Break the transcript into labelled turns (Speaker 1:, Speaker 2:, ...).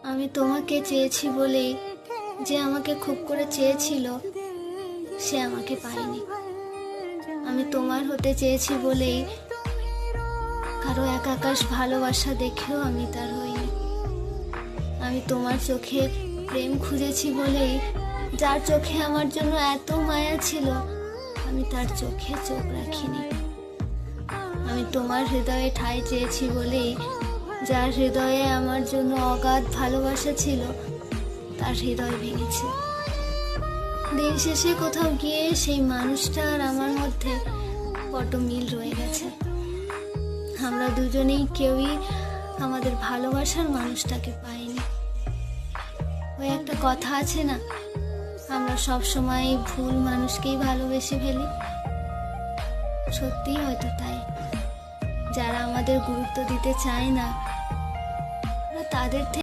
Speaker 1: আমি তোমাকে চেয়েছি বলেই যে আমাকে খুব করে চেয়েছিল সে আমাকে পায়নি। আমি তোমার হতে চেয়েছি বলেই কারো এক আকাশ ভালোবাসা দেখেও আমি তার হইনি। আমি তোমার চোখে প্রেম খুঁজেছি বলেই যার চোখে আমার জন্য এত মায়া ছিল আমি তার চোখে চোখ রাখিনি। আমি তোমার হৃদয়ে ঠাঁই চেয়েছি বলেই যার হৃদয়ে আমার জন্য অগাধ ভালোবাসা ছিল তার হৃদয় ভেঙেছে। দিন শেষে কোথাও গিয়ে সেই মানুষটা আর আমার মধ্যে বড্ড মিল রয়ে গেছে। আমরা দুজনেই কেউই আমাদের ভালোবাসার মানুষটাকে পাইনি। ওই একটা কথা আছে না, আমরা সব সময় ভুল মানুষকেই ভালোবেসে ফেলি। সত্যিই হয়তো তাই। যারা আমাদের গুরুত্ব দিতে চায় না, আমরা তাদের